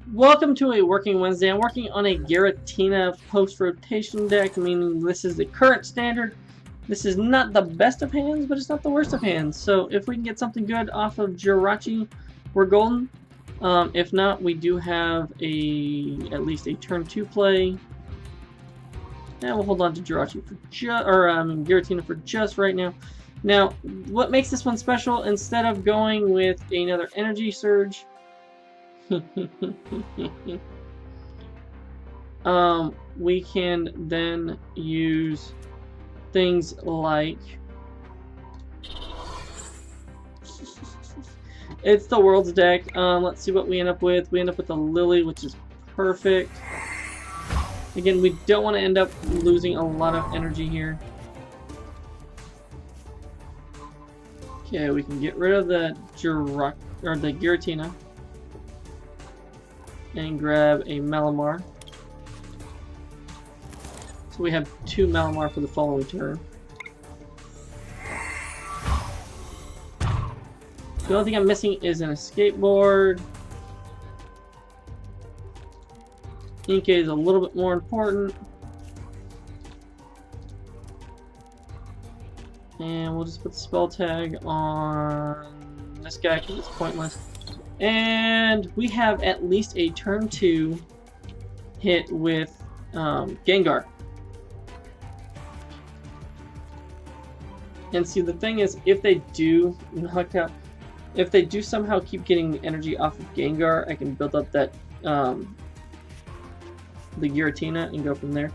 Welcome to a working Wednesday. I'm working on a Giratina post-rotation deck, meaning this is the current standard. This is not the best of hands, but it's not the worst of hands. So if we can get something good off of Jirachi, we're golden. If not, we do have at least a turn 2 play. And we'll hold on to Jirachi for Giratina for just right now. Now, what makes this one special, instead of going with another energy surge, we can then use things like it's the world's deck. Let's see what we end up with. We end up with a Lillie, which is perfect. Again, we don't want to end up losing a lot of energy here. Okay, we can get rid of the Giratina and grab a Malamar. So we have 2 Malamar for the following turn. The only thing I'm missing is an Escape Board. Inkay is a little bit more important. And we'll just put the spell tag on this guy because it's pointless. And we have at least a turn 2 hit with Gengar. And see, the thing is, if they do knock out, if they do somehow keep getting energy off of Gengar, I can build up that the Giratina and go from there.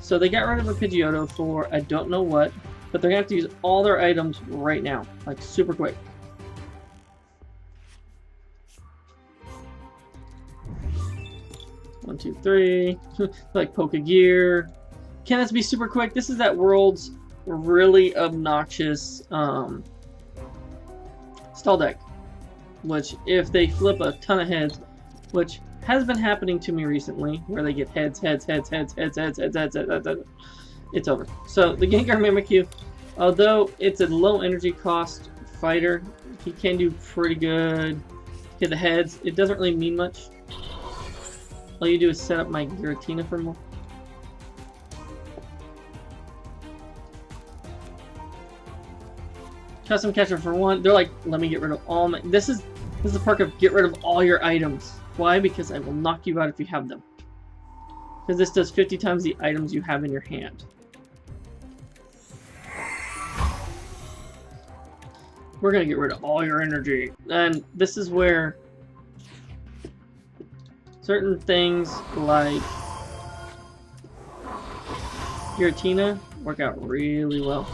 So they got rid of a Pidgeotto for I don't know what, but they're gonna have to use all their items right now, like super quick. One, two, three. Like Pokegear. Can this be super quick? This is that world's really obnoxious stall deck. Which, if they flip a ton of heads, which has been happening to me recently, where they get heads, it's over. So, the Gengar Mimikyu, although it's a low energy cost fighter, he can do pretty good. Hit the heads. It doesn't really mean much. All you do is set up my Giratina for more. Custom catcher for 1. They're like, let me get rid of all my... This is the perk of get rid of all your items. Why? Because I will knock you out if you have them. Because this does 50 times the items you have in your hand. We're gonna get rid of all your energy. And this is where certain things like Giratina work out really well.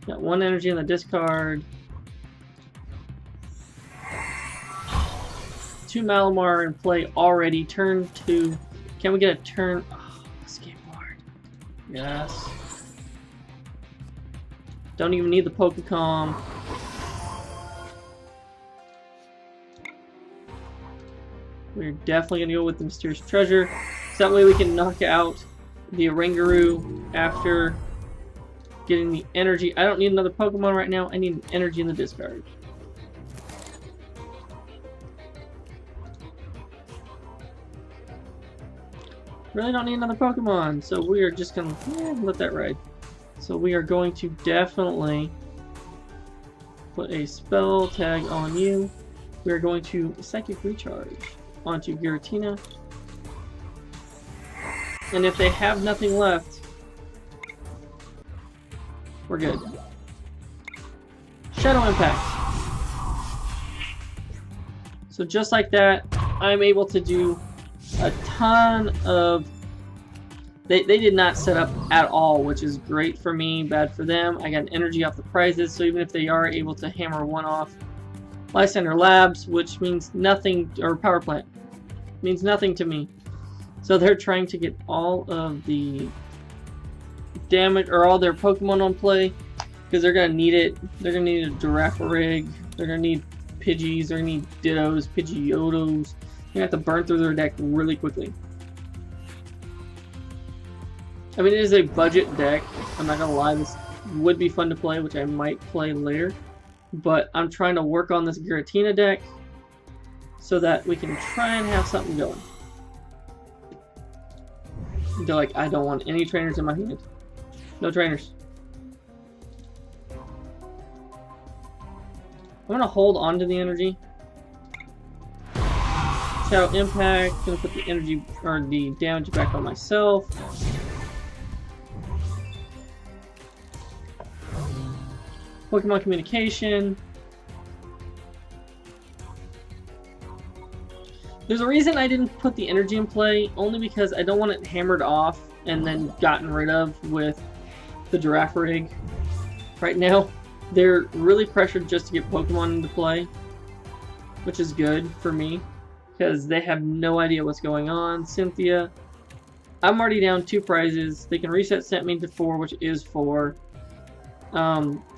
Got 1 energy in the discard. 2 Malamar in play already. Turn 2. Can we get a turn? Oh, Escape Board. Yes. Don't even need the Pokémon. We're definitely going to go with the Mysterious Treasure. So that way we can knock out the Oranguru after getting the energy. I don't need another Pokemon right now. I need an energy in the discard. Really don't need another Pokemon. So we are just going to let that ride. So we are going to definitely put a spell tag on you. We are going to Psychic Recharge onto Giratina. And if they have nothing left, we're good. Shadow Impact. So just like that, I'm able to do a ton of... They did not set up at all, which is great for me, bad for them. I got energy off the prizes, so even if they are able to hammer 1 off, Lysander Labs, which means nothing, or Power Plant, means nothing to me. So they're trying to get all of the damage, or all their Pokemon on play, because they're going to need it. They're going to need a Girafarig, they're going to need Pidgeys, they're going to need Dittos, Pidgeottos. They're going to have to burn through their deck really quickly. I mean, it is a budget deck. I'm not going to lie, this would be fun to play, which I might play later. But I'm trying to work on this Giratina deck. so that we can try and have something going. They're like, I don't want any trainers in my hand. No trainers. I'm gonna hold on to the energy. Shadow Impact, gonna put the energy or the damage back on myself. Pokémon Communication. There's a reason I didn't put the energy in play, only because I don't want it hammered off and then gotten rid of with the Giraffe Rig. Right now, they're really pressured just to get Pokemon into play, which is good for me, because they have no idea what's going on. Cynthia, I'm already down 2 prizes. They can reset stamp me to 4, which is 4.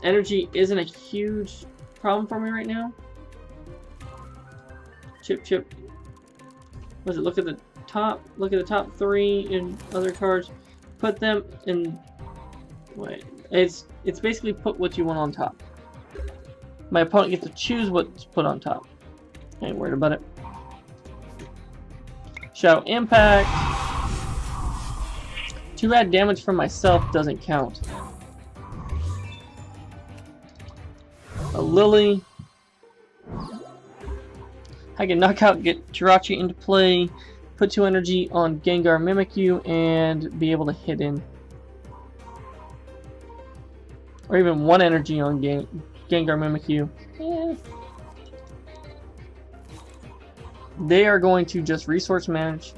Energy isn't a huge problem for me right now. Chip. Was it? Look at the top 3 in other cards. Put them in. Wait, it's basically put what you want on top. My opponent gets to choose what's put on top. I ain't worried about it. Shadow Impact. Too bad damage from myself doesn't count. A Lillie. I can knock out, get Jirachi into play, put 2 energy on Gengar Mimikyu, and be able to hit in. Or even 1 energy on Gengar Mimikyu. They are going to just resource manage.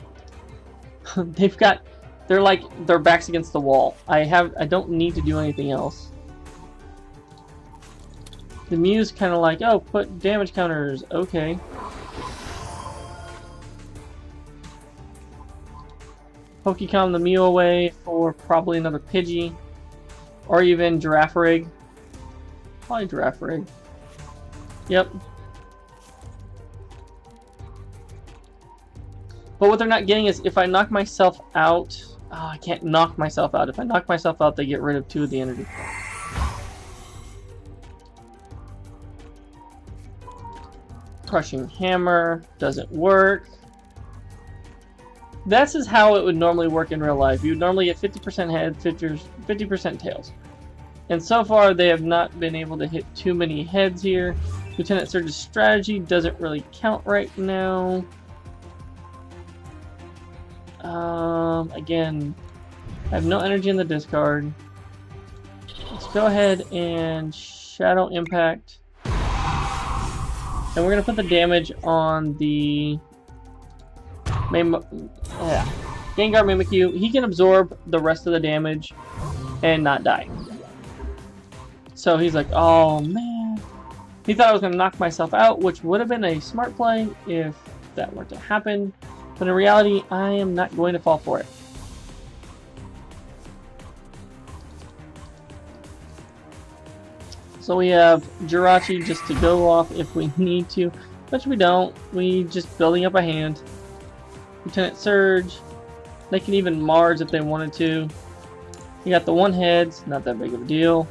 They're like their backs against the wall. I don't need to do anything else. The Mew's kind of like, oh, put damage counters. Okay. Pokecom the Mew away for probably another Pidgey. Or even Giraffe Rig. Probably Giraffe Rig. Yep. But what they're not getting is if I knock myself out... Oh, I can't knock myself out. If I knock myself out, they get rid of 2 of the energy. Crushing Hammer doesn't work. This is how it would normally work in real life. You would normally get 50% head, 50% tails. And so far, they have not been able to hit too many heads here. Lieutenant Surge's strategy doesn't really count right now. Again, I have no energy in the discard. Let's go ahead and Shadow Impact. And we're going to put the damage on the Gengar Mimikyu. He can absorb the rest of the damage and not die. So he's like, oh man. He thought I was going to knock myself out, which would have been a smart play if that were to happen. But in reality, I am not going to fall for it. So we have Jirachi just to go off if we need to, which we don't. We just building up a hand. Lieutenant Surge. They can even Mars if they wanted to. You got the 1 heads, not that big of a deal.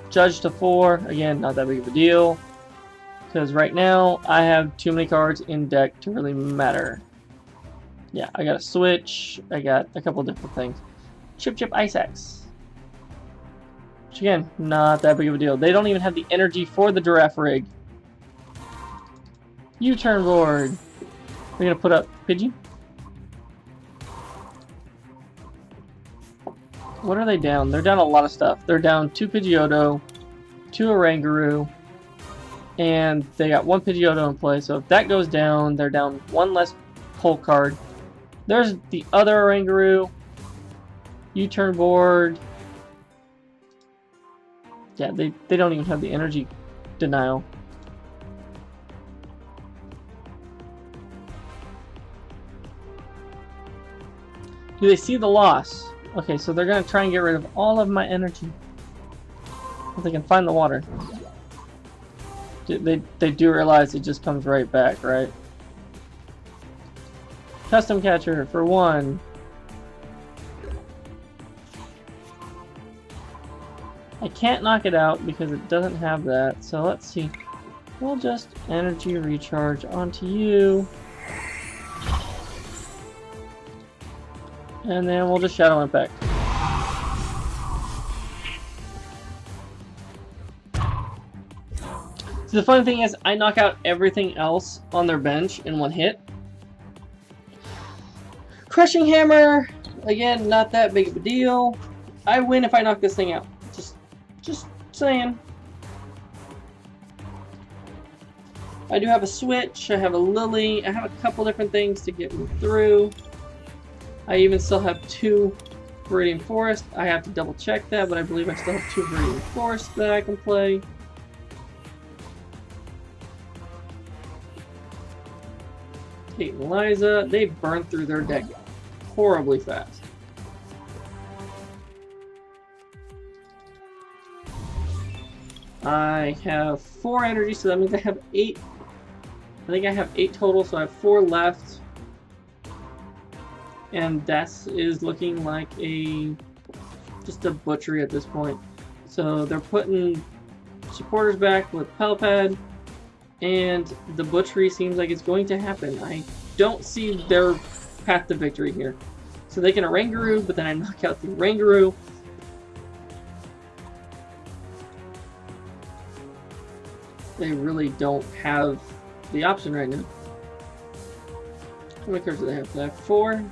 Judge to 4, again, not that big of a deal. Because right now, I have too many cards in deck to really matter. Yeah, I got a Switch. I got a couple different things. Chip Ice Axe. Which again, not that big of a deal. They don't even have the energy for the Giraffe Rig. U-turn board. We're gonna put up Pidgey. What are they down? They're down a lot of stuff. They're down 2 Pidgeotto, 2 Oranguru, and they got 1 Pidgeotto in play. So if that goes down, they're down 1 less pull card. There's the other Oranguru. U-turn board. Yeah, they don't even have the energy denial. Do they see the loss? Okay, so they're going to try and get rid of all of my energy. If they can find the water. They do realize it just comes right back, right? Custom catcher for 1. I can't knock it out because it doesn't have that. So let's see. we'll just energy recharge onto you. And then we'll just Shadow Impact. So the funny thing is, I knock out everything else on their bench in one hit. Crushing Hammer, again, not that big of a deal. I win if I knock this thing out. Just saying. I do have a Switch, I have a Lillie, I have a couple different things to get me through. I even still have 2 Viridian Forest. I have to double check that, but I believe I still have 2 Viridian Forests that I can play. Kate and Liza, they burned through their deck horribly fast. I have 4 energy, so that means I have 8. I think I have 8 total, so I have 4 left. And that is looking like just a butchery at this point. So they're putting supporters back with Pelipad, and the butchery seems like it's going to happen. I don't see their path to victory here. So they can Oranguru, but then I knock out the Oranguru. They really don't have the option right now. How many cards do they have? They have 4.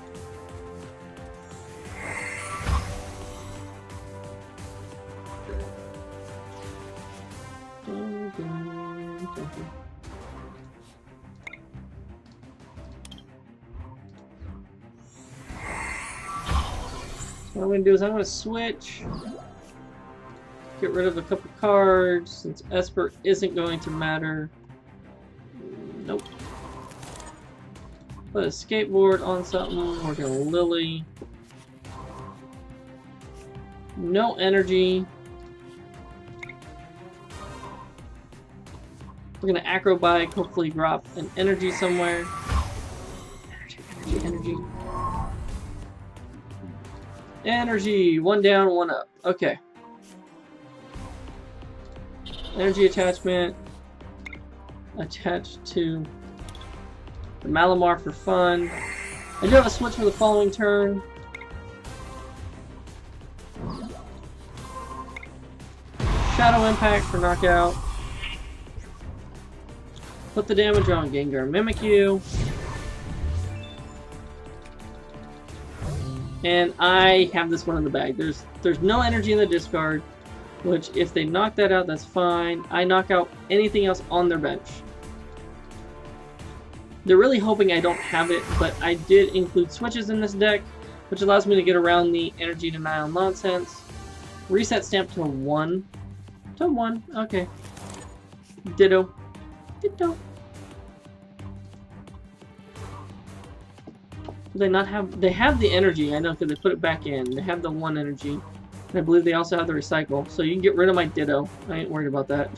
What I'm going to do is I'm going to switch, get rid of a couple cards, since Espurr isn't going to matter. Nope. Put a Escape Board on something, we're going to Lillie. No energy. We're going to Acro Bike, hopefully drop an energy somewhere. Energy. Energy, 1 down, 1 up. Okay. Energy attachment attached to the Malamar for fun. I do have a switch for the following turn. Shadow Impact for knockout. Put the damage on Gengar Mimikyu. And I have this one in the bag. There's no energy in the discard, which if they knock that out, that's fine. I knock out anything else on their bench. They're really hoping I don't have it, but I did include switches in this deck, which allows me to get around the energy denial nonsense. Reset Stamp to 1. To 1, okay. Ditto. Ditto. They not have? They have the energy, I know, because they put it back in. They have the 1 energy. And I believe they also have the recycle. So you can get rid of my Ditto. I ain't worried about that.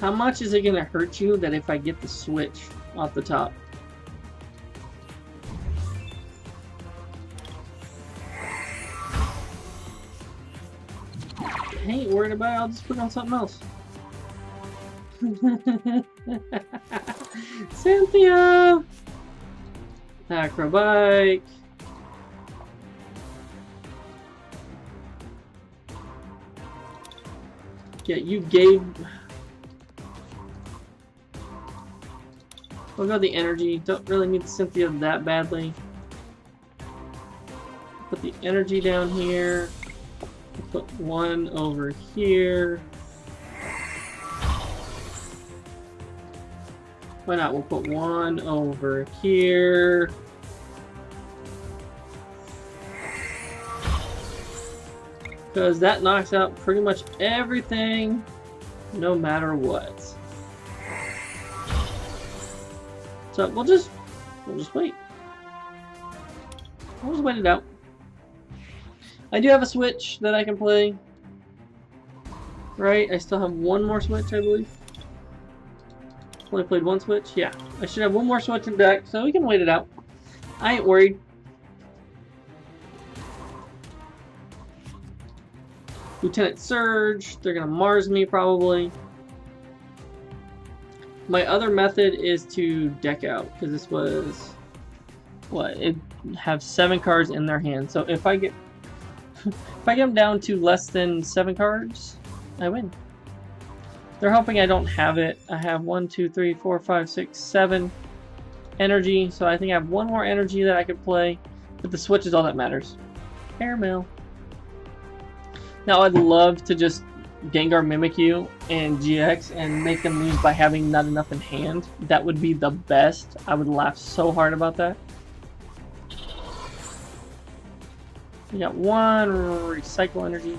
How much is it going to hurt you that if I get the switch off the top? I ain't worried about it, I'll just put it on something else. Cynthia! Acro Bike. Yeah, you gave... We'll go the energy. Don't really need Cynthia that badly. Put the energy down here. Put 1 over here. Why not? We'll put 1 over here. Because that knocks out pretty much everything, no matter what. So we'll just wait. We'll just wait it out. I do have a switch that I can play. Right? I still have 1 more switch, I believe. Only played 1 switch? Yeah. I should have 1 more switch in deck, so we can wait it out. I ain't worried. Lieutenant Surge. They're gonna Mars me probably. My other method is to deck out, because this was what it have 7 cards in their hand. So if I get them down to less than 7 cards, I win. They're hoping I don't have it. I have 1, 2, 3, 4, 5, 6, 7 energy, so I think I have 1 more energy that I could play. But the switch is all that matters. Airmail. Now I'd love to just Gengar Mimikyu and GX and make them lose by having not enough in hand. That would be the best. I would laugh so hard about that. We got 1 recycle energy.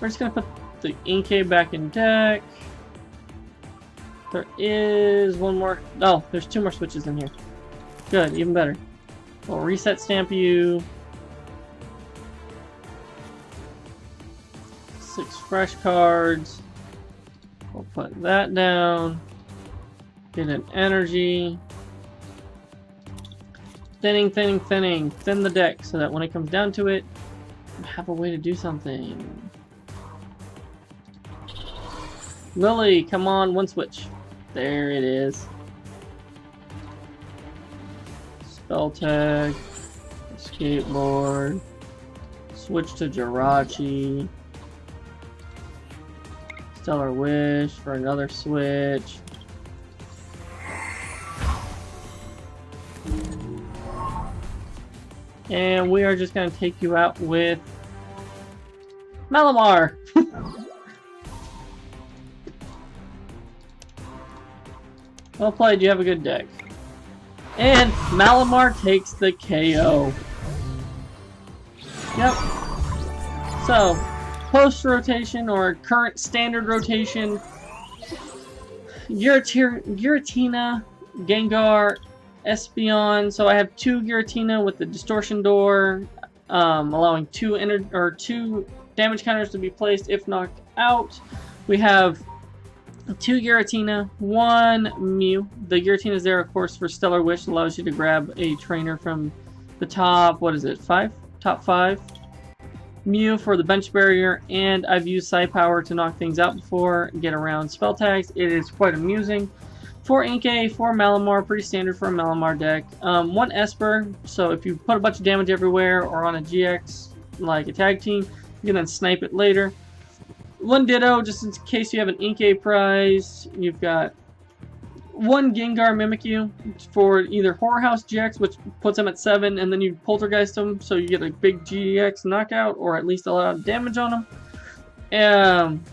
We're just gonna put the Inkay back in deck. There is 1 more. Oh, there's 2 more switches in here. Good, even better. We'll Reset Stamp UNM. 6 fresh cards. We'll put that down. Get an energy. Thin the deck so that when it comes down to it, I have a way to do something. Lillie, come on, 1 switch. There it is. Spell tag. Escape Board. Switch to Jirachi. Stellar Wish for another switch. And we are just going to take you out with Malamar. Well played, you have a good deck. And Malamar takes the KO. Yep. So, post-rotation or current standard rotation, Giratina, Gengar, Espeon. So I have 2 Giratina with the Distortion Door, allowing 2 damage counters to be placed if knocked out. We have 2 Giratina, 1 Mew. The Giratina is there, of course, for Stellar Wish. Allows you to grab a trainer from the top, what is it, 5? Top 5. Mew for the bench barrier, and I've used Psi Power to knock things out before, get around spell tags. It is quite amusing. 4 Inkay, 4 Malamar, pretty standard for a Malamar deck. 1 Espurr, so if you put a bunch of damage everywhere or on a GX, like a tag team, you can then snipe it later. 1 Ditto, just in case you have an Inkay prize. You've got 1 Gengar Mimikyu for either Horror House GX, which puts them at 7, and then you Poltergeist them, so you get a big GX knockout, or at least a lot of damage on them.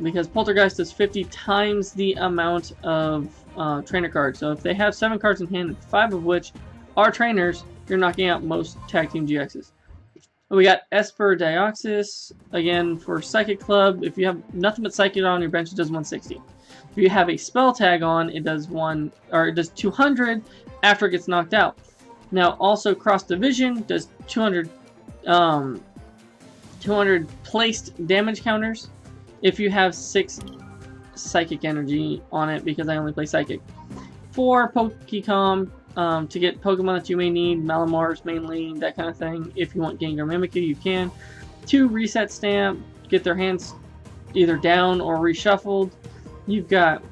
Because Poltergeist is 50 times the amount of trainer cards. So if they have 7 cards in hand, 5 of which are trainers, you're knocking out most tag team GXs. We got Espeon Deoxys, again for Psychic Club. If you have nothing but Psychic on your bench, it does 160. If you have a spell tag on, it does 200 after it gets knocked out. Now also Cross Division does 200 placed damage counters if you have 6 Psychic energy on it, because I only play Psychic. 4 Pokémon to get Pokemon that you may need, Malamars mainly, that kind of thing. If you want Gengar Mimikyu, you can. 2 Reset Stamp, get their hands either down or reshuffled. You've got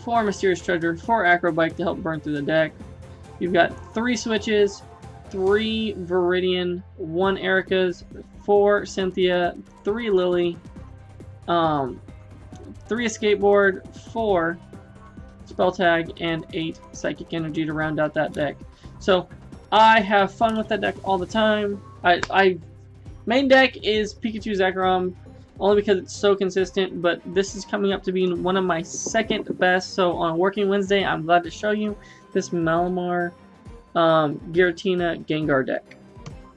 4 Mysterious Treasure, 4 Acro Bike to help burn through the deck. You've got 3 switches, 3 Viridian, 1 Erika's, 4 Cynthia, 3 Lillie, 3 Escape Board, 4 Spell Tag, and 8 Psychic Energy to round out that deck. So I have fun with that deck all the time. Main deck is Pikachu Zekrom, only because it's so consistent, but this is coming up to being one of my second best. So on Working Wednesday, I'm glad to show you this Malamar Giratina Gengar deck.